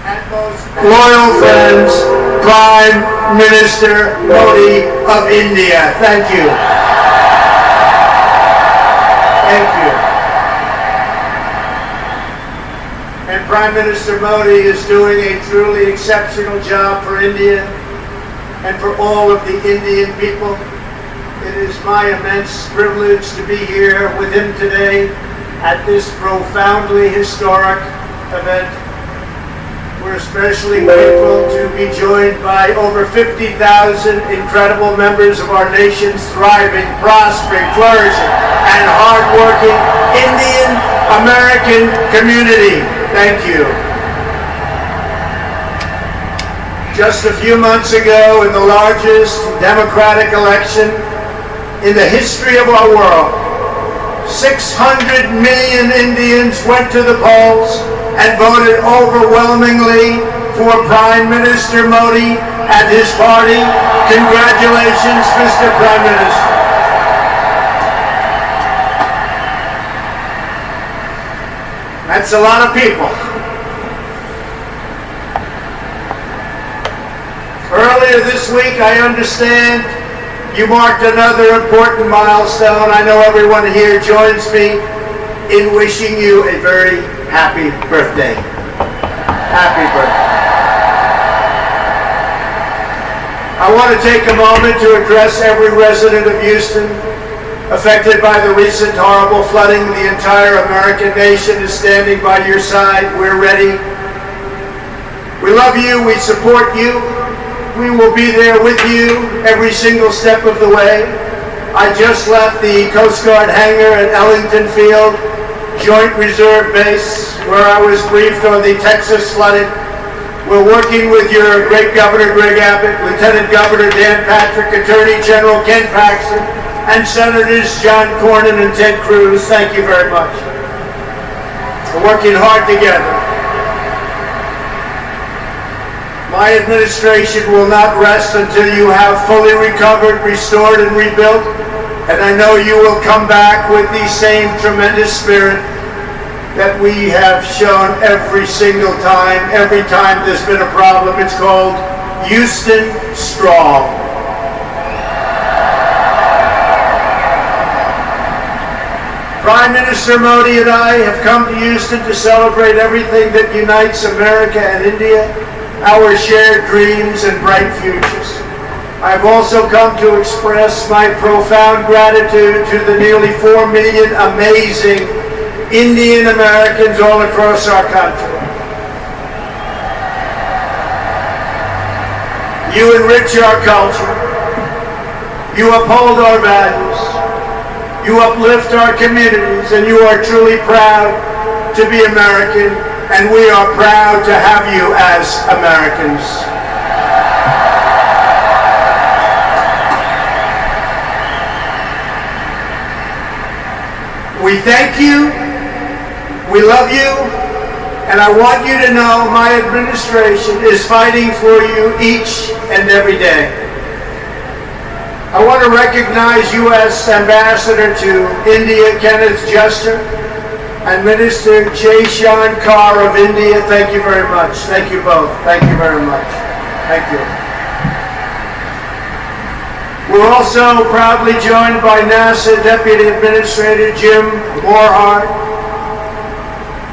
and most loyal friends, Prime Minister Modi of India. Thank you. Thank you. And Prime Minister Modi is doing a truly exceptional job for India and for all of the Indian people. It is my immense privilege to be here with him today at this profoundly historic event. We're especially grateful to be joined by over 50,000 incredible members of our nation's thriving, prospering, flourishing, and hardworking Indian-American community. Thank you. Just a few months ago, in the largest democratic election in the history of our world, 600 million Indians went to the polls and voted overwhelmingly for Prime Minister Modi and his party. Congratulations, Mr. Prime Minister. That's a lot of people. Earlier this week, I understand you marked another important milestone. I know everyone here joins me in wishing you a very happy birthday. Happy birthday. I want to take a moment to address every resident of Houston affected by the recent horrible flooding. The entire American nation is standing by your side. We're ready. We love you. We support you. We will be there with you every single step of the way. I just left the Coast Guard hangar at Ellington Field, Joint Reserve Base, where I was briefed on the Texas flooding. We're working with your great Governor Greg Abbott, Lieutenant Governor Dan Patrick, Attorney General Ken Paxton, and Senators John Cornyn and Ted Cruz. Thank you very much. We're working hard together. My administration will not rest until you have fully recovered, restored, and rebuilt. And I know you will come back with the same tremendous spirit that we have shown every single time. Every time there's been a problem, it's called Houston Strong. Prime Minister Modi and I have come to Houston to celebrate everything that unites America and India, our shared dreams and bright futures. I've also come to express my profound gratitude to the nearly 4 million amazing Indian Americans all across our country. You enrich our culture. You uphold our values. You uplift our communities, and you are truly proud to be American, and we are proud to have you as Americans. We thank you, we love you, and I want you to know my administration is fighting for you each and every day. I want to recognize U.S. Ambassador to India, Kenneth Juster, and Minister Jay Shankar of India. Thank you very much. Thank you both. Thank you very much. Thank you. We're also proudly joined by NASA Deputy Administrator Jim Morehart,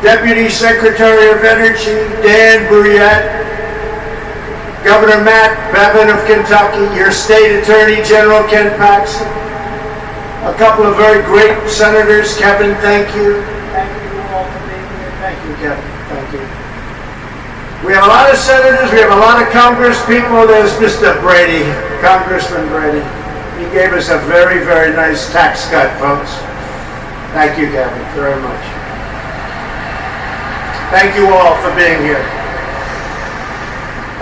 Deputy Secretary of Energy Dan Brouillette, Governor Matt Bevin of Kentucky, your State Attorney General Ken Paxton, a couple of very great senators. Kevin, thank you. Thank you all for being here. Thank you, Kevin. Thank you. We have a lot of senators. We have a lot of Congress people. There's Mr. Brady, Congressman Brady. He gave us a very, very nice tax cut, folks. Thank you, Kevin, very much. Thank you all for being here.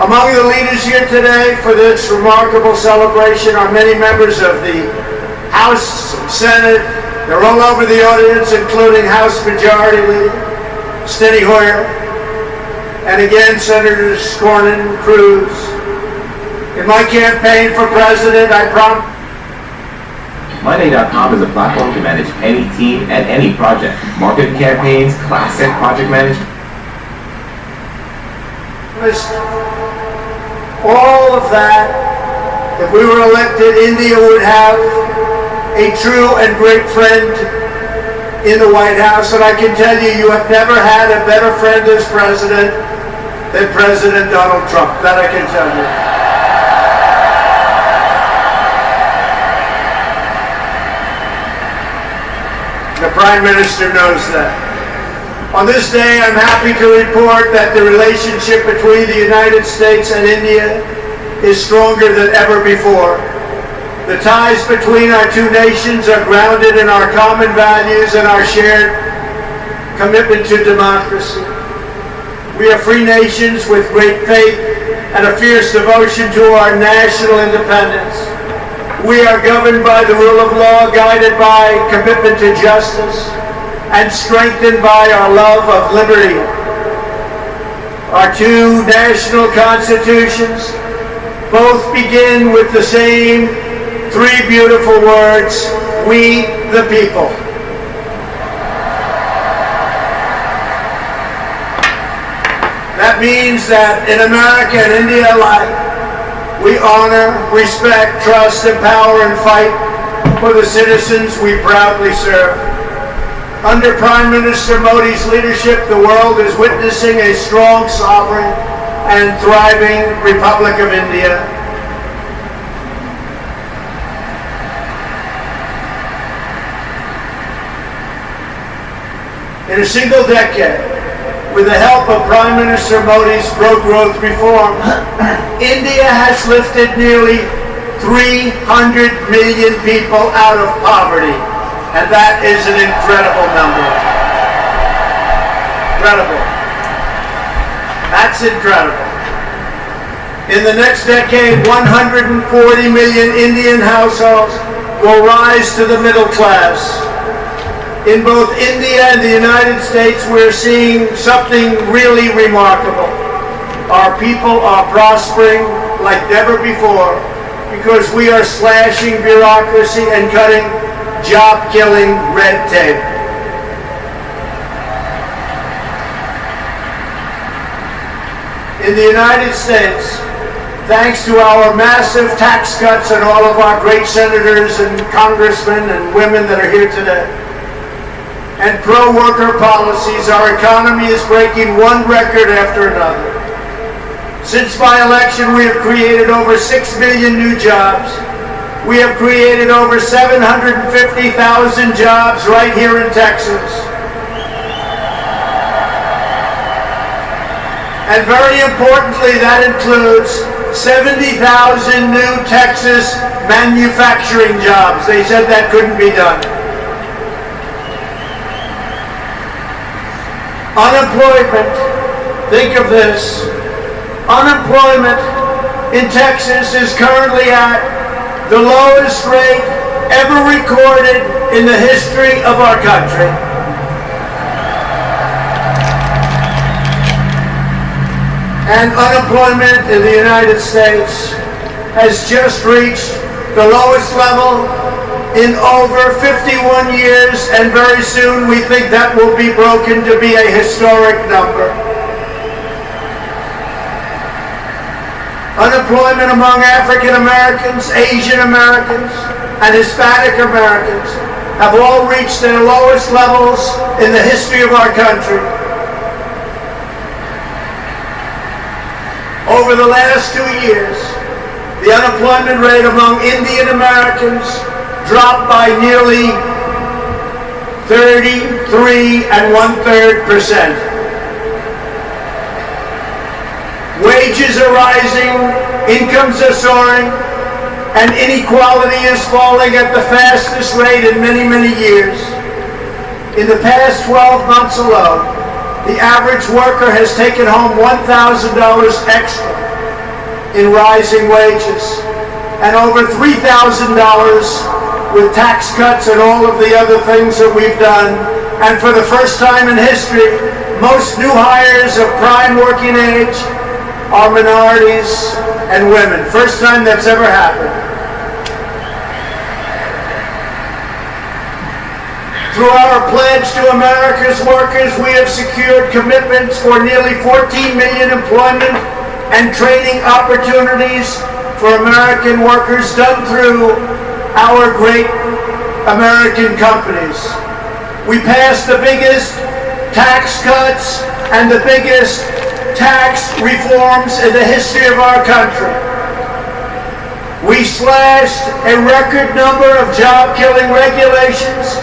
Among the leaders here today for this remarkable celebration are many members of the House and Senate. They're all over the audience, including House Majority Leader Steny Hoyer, and again, Senators Cornyn, Cruz. In my campaign for president, I promised. Monday.com is a platform to manage any team and any project. Marketing campaigns, classic project management. All of that, if we were elected, India would have a true and great friend in the White House. And I can tell you, you have never had a better friend as president than President Donald Trump. That I can tell you. The Prime Minister knows that. On this day, I'm happy to report that the relationship between the United States and India is stronger than ever before. The ties between our two nations are grounded in our common values and our shared commitment to democracy. We are free nations with great faith and a fierce devotion to our national independence. We are governed by the rule of law, guided by commitment to justice, and strengthened by our love of liberty. Our two national constitutions both begin with the same three beautiful words: we the people. That means that in America and India alike, we honor, respect, trust, empower, and fight for the citizens we proudly serve. Under Prime Minister Modi's leadership, the world is witnessing a strong, sovereign, and thriving Republic of India. In a single decade, with the help of Prime Minister Modi's pro-growth reform, India has lifted nearly 300 million people out of poverty. And that is an incredible number. Incredible. That's incredible. In the next decade, 140 million Indian households will rise to the middle class. In both India and the United States, we're seeing something really remarkable. Our people are prospering like never before because we are slashing bureaucracy and cutting job-killing red tape. In the United States, thanks to our massive tax cuts and all of our great senators and congressmen and women that are here today, and pro-worker policies, our economy is breaking one record after another. Since my election, we have created over 6 million new jobs. We have created over 750,000 jobs right here in Texas. And very importantly, that includes 70,000 new Texas manufacturing jobs. They said that couldn't be done. Unemployment, think of this, unemployment in Texas is currently at the lowest rate ever recorded in the history of our country. And unemployment in the United States has just reached the lowest level in over 51 years, and very soon we think that will be broken to be a historic number. Unemployment among African Americans, Asian Americans, and Hispanic Americans have all reached their lowest levels in the history of our country. Over the last 2 years, the unemployment rate among Indian Americans dropped by nearly 33 1/3%. Wages are rising, incomes are soaring, and inequality is falling at the fastest rate in many, many years. In the past 12 months alone, the average worker has taken home $1,000 extra in rising wages, and over $3,000 with tax cuts and all of the other things that we've done. And for the first time in history, most new hires of prime working age are minorities and women. First time that's ever happened. Through our pledge to America's workers, we have secured commitments for nearly 14 million employment and training opportunities for American workers done through our great American companies. We passed the biggest tax cuts and the biggest tax reforms in the history of our country. We slashed a record number of job-killing regulations,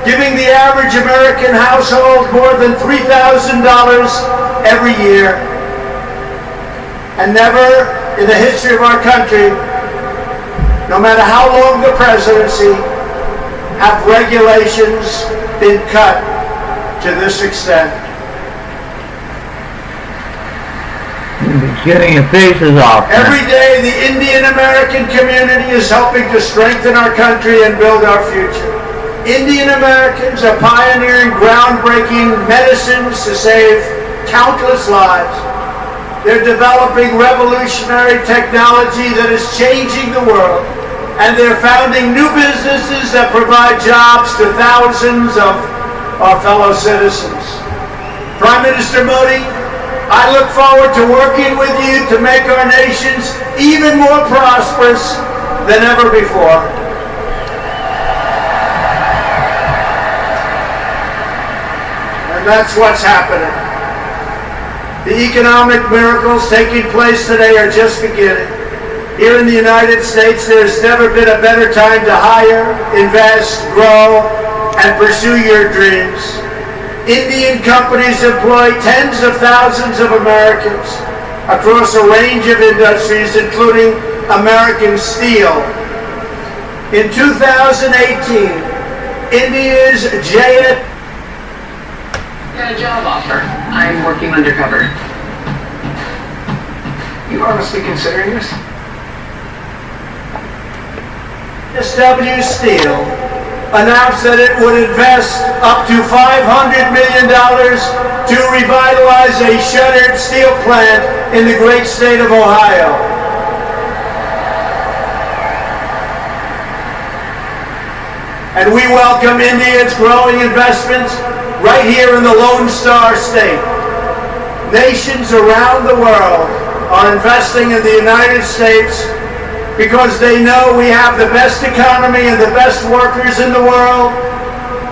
giving the average American household more than $3,000 every year. And never in the history of our country, no matter how long the presidency, have regulations been cut to this extent. Getting your faces off. Every day, the Indian American community is helping to strengthen our country and build our future. Indian Americans are pioneering groundbreaking medicines to save countless lives. They're developing revolutionary technology that is changing the world. And they're founding new businesses that provide jobs to thousands of our fellow citizens. Prime Minister Modi, I look forward to working with you to make our nations even more prosperous than ever before. And that's what's happening. The economic miracles taking place today are just beginning. Here in the United States, there's never been a better time to hire, invest, grow, and pursue your dreams. Indian companies employ tens of thousands of Americans across a range of industries, including American steel. In 2018, India's J. Got a job offer. I'm working undercover. You honestly considering this? JSW Steel announced that it would invest up to $500 million to revitalize a shuttered steel plant in the great state of Ohio. And we welcome India's growing investments right here in the Lone Star State. Nations around the world are investing in the United States because they know we have the best economy and the best workers in the world.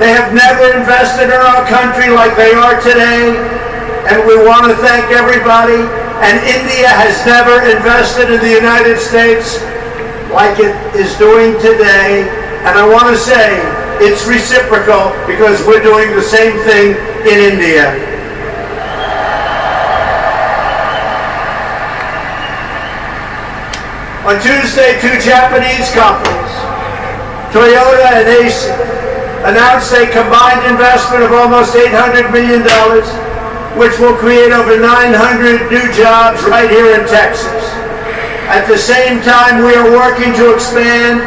They have never invested in our country like they are today, and we want to thank everybody. And India has never invested in the United States like it is doing today. And I want to say it's reciprocal because we're doing the same thing in India. On Tuesday, two Japanese companies, Toyota and Ace, announced a combined investment of almost $800 million, which will create over 900 new jobs right here in Texas. At the same time, we are working to expand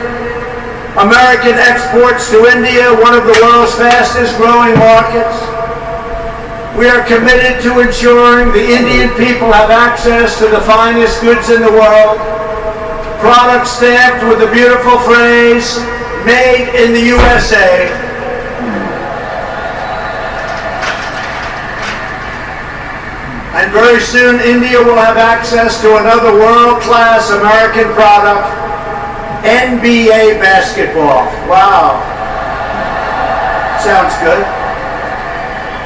American exports to India, one of the world's fastest growing markets. We are committed to ensuring the Indian people have access to the finest goods in the world, products stamped with the beautiful phrase, made in the USA. And very soon, India will have access to another world-class American product, NBA basketball. Wow. Sounds good.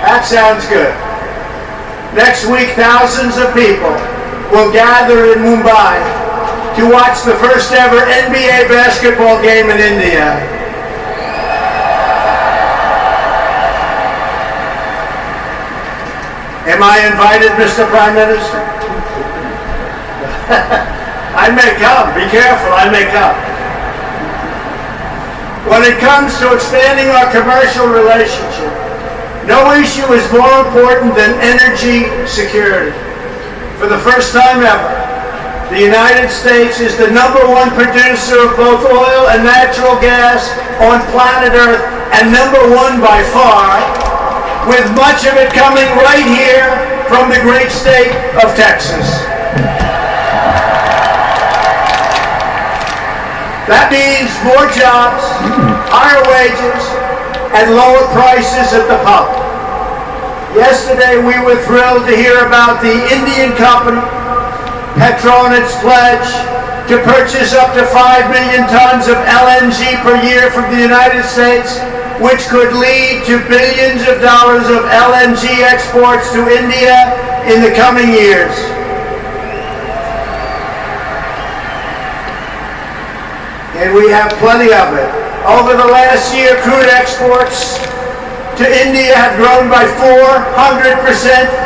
That sounds good. Next week, thousands of people will gather in Mumbai to watch the first ever NBA basketball game in India. Am I invited, Mr. Prime Minister? I may come. Be careful, I may come. When it comes to expanding our commercial relationship, no issue is more important than energy security. For the first time ever, the United States is the #1 producer of both oil and natural gas on planet Earth, and #1 by far, with much of it coming right here from the great state of Texas. That means more jobs, higher wages, and lower prices at the pump. Yesterday we were thrilled to hear about the Indian company Petronet's pledge to purchase up to 5 million tons of LNG per year from the United States, which could lead to billions of dollars of LNG exports to India in the coming years. And we have plenty of it. Over the last year, crude exports to India have grown by 400%,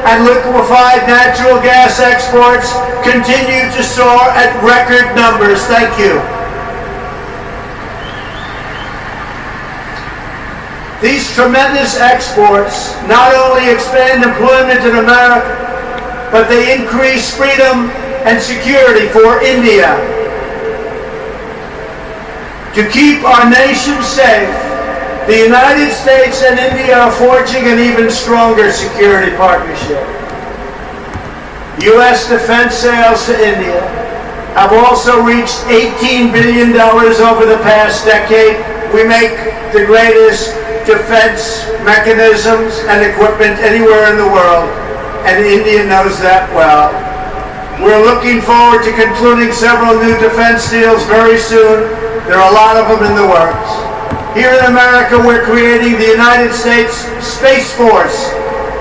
and liquefied natural gas exports continue to soar at record numbers. Thank you. These tremendous exports not only expand employment in America, but they increase freedom and security for India. To keep our nation safe, the United States and India are forging an even stronger security partnership. U.S. defense sales to India have also reached $18 billion over the past decade. We make the greatest defense mechanisms and equipment anywhere in the world, and India knows that well. We're looking forward to concluding several new defense deals very soon. There are a lot of them in the works. Here in America, we're creating the United States Space Force,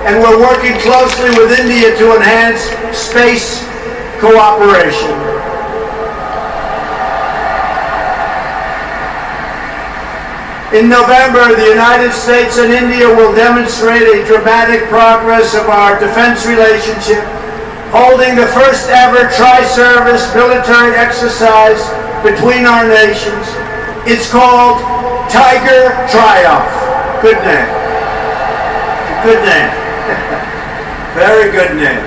and we're working closely with India to enhance space cooperation. In November, the United States and India will demonstrate a dramatic progress of our defense relationship, holding the first ever tri-service military exercise between our nations. It's called Tiger Triumph. Good name. Good name. Very good name.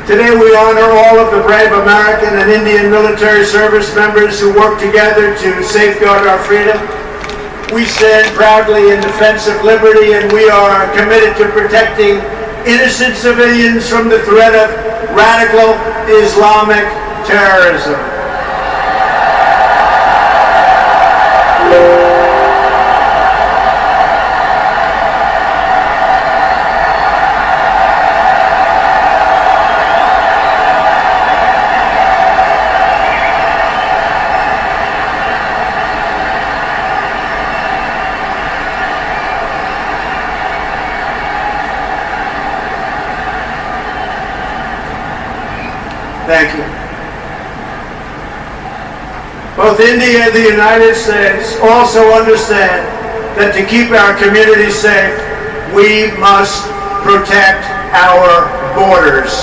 Today we honor all of the brave American and Indian military service members who work together to safeguard our freedom. We stand proudly in defense of liberty, and we are committed to protecting innocent civilians from the threat of radical Islamic terrorism. Thank you. Both India and the United States also understand that to keep our communities safe, we must protect our borders.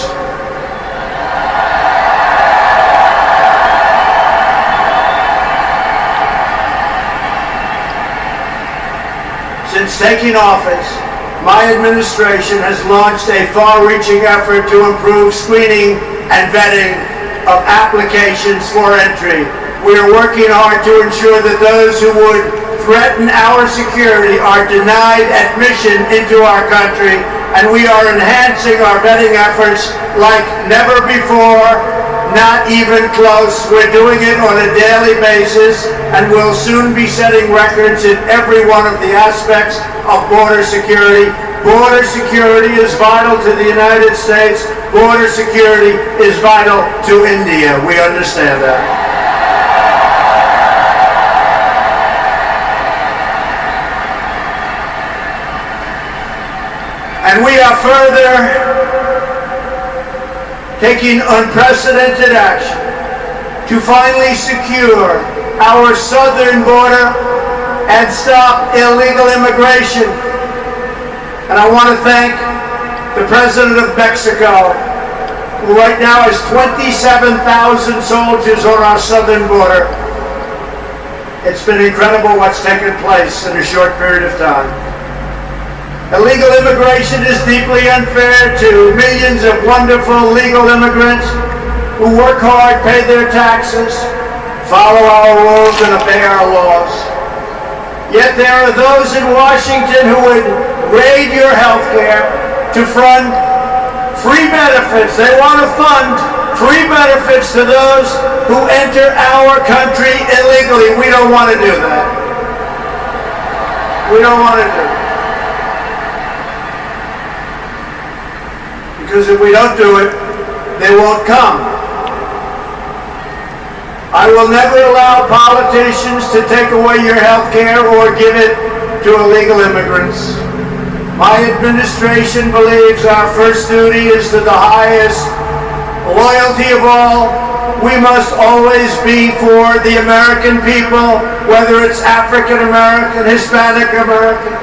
Since taking office, my administration has launched a far-reaching effort to improve screening and vetting of applications for entry. We are working hard to ensure that those who would threaten our security are denied admission into our country, and we are enhancing our vetting efforts like never before, not even close. We're doing it on a daily basis, and we'll soon be setting records in every one of the aspects of border security. Border security is vital to the United States. Border security is vital to India. We understand that. And we are further taking unprecedented action to finally secure our southern border and stop illegal immigration. And I want to thank the President of Mexico, who right now has 27,000 soldiers on our southern border. It's been incredible what's taken place in a short period of time. Illegal immigration is deeply unfair to millions of wonderful legal immigrants who work hard, pay their taxes, follow our rules, and obey our laws. Yet there are those in Washington who would raid your health care to fund free benefits. They want to fund free benefits to those who enter our country illegally. We don't want to do that. We don't want to do it. Because if we don't do it, they won't come. I will never allow politicians to take away your health care or give it to illegal immigrants. My administration believes our first duty is to the highest loyalty of all. We must always be for the American people, whether it's African American, Hispanic American,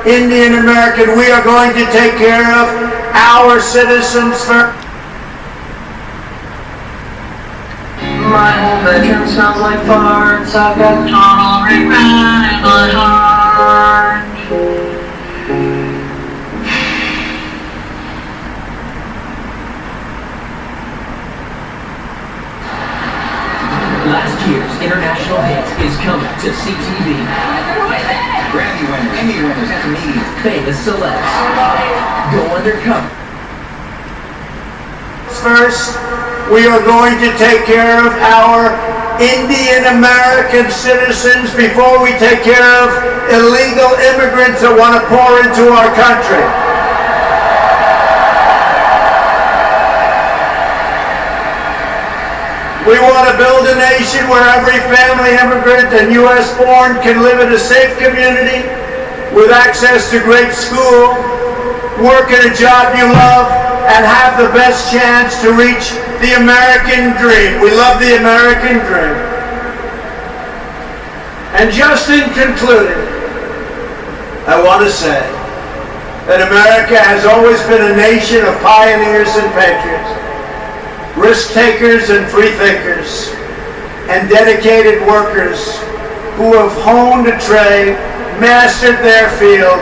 Indian American. We are going to take care of our citizens first. My whole bedroom smells like farts. I've got total regret in my heart. Last year's international hit is coming to CTV. Grammy winners, Emmy winners, and comedians. Famous celebs. Go undercover. First, we are going to take care of our Indian American citizens before we take care of illegal immigrants that want to pour into our country. We want to build a nation where every family immigrant and U.S. born can live in a safe community with access to great school, work in a job you love, and have the best chance to reach the American dream. We love the American dream. And just in concluding, I want to say that America has always been a nation of pioneers and patriots, risk takers and free thinkers, and dedicated workers who have honed a trade, mastered their field,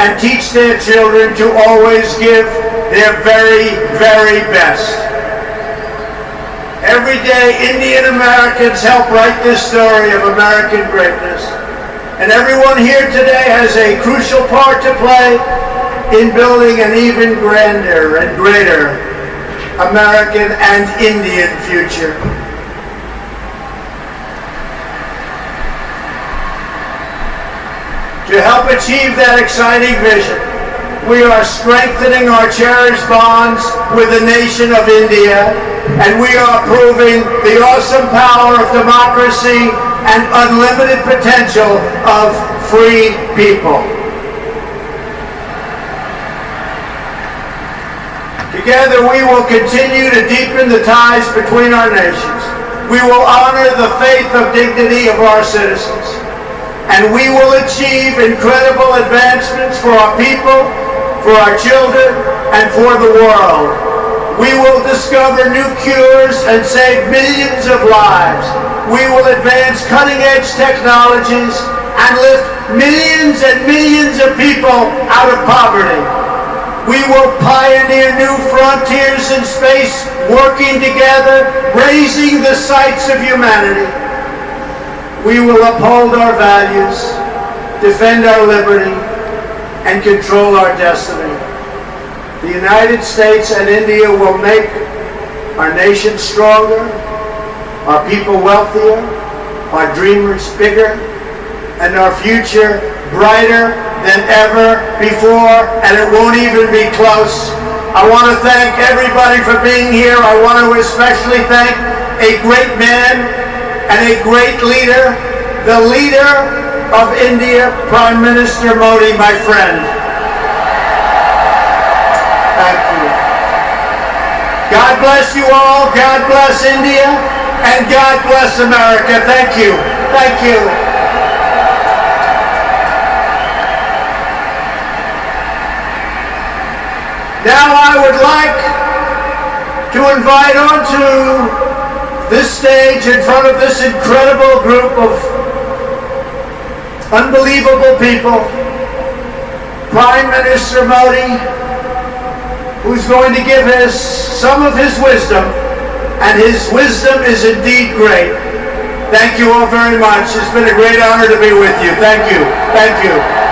and teach their children to always give their very, very best. Every day, Indian Americans help write this story of American greatness. And everyone here today has a crucial part to play in building an even grander and greater American and Indian future. To help achieve that exciting vision, we are strengthening our cherished bonds with the nation of India, and we are proving the awesome power of democracy and unlimited potential of free people. Together we will continue to deepen the ties between our nations. We will honor the faith of dignity of our citizens, and we will achieve incredible advancements for our people, for our children, and for the world. We will discover new cures and save millions of lives. We will advance cutting-edge technologies and lift millions and millions of people out of poverty. We will pioneer new frontiers in space, working together, raising the sights of humanity. We will uphold our values, defend our liberty, and control our destiny. The United States and India will make our nation stronger, our people wealthier, our dreamers bigger, and our future brighter than ever before, and it won't even be close. I want to thank everybody for being here. I want to especially thank a great man and a great leader, the leader of India, Prime Minister Modi, my friend. Thank you. God bless you all. God bless India. And God bless America. Thank you. Thank you. Now I would like to invite onto this stage in front of this incredible group of unbelievable people, Prime Minister Modi, who's going to give us some of his wisdom, and his wisdom is indeed great. Thank you all very much. It's been a great honor to be with you. Thank you. Thank you.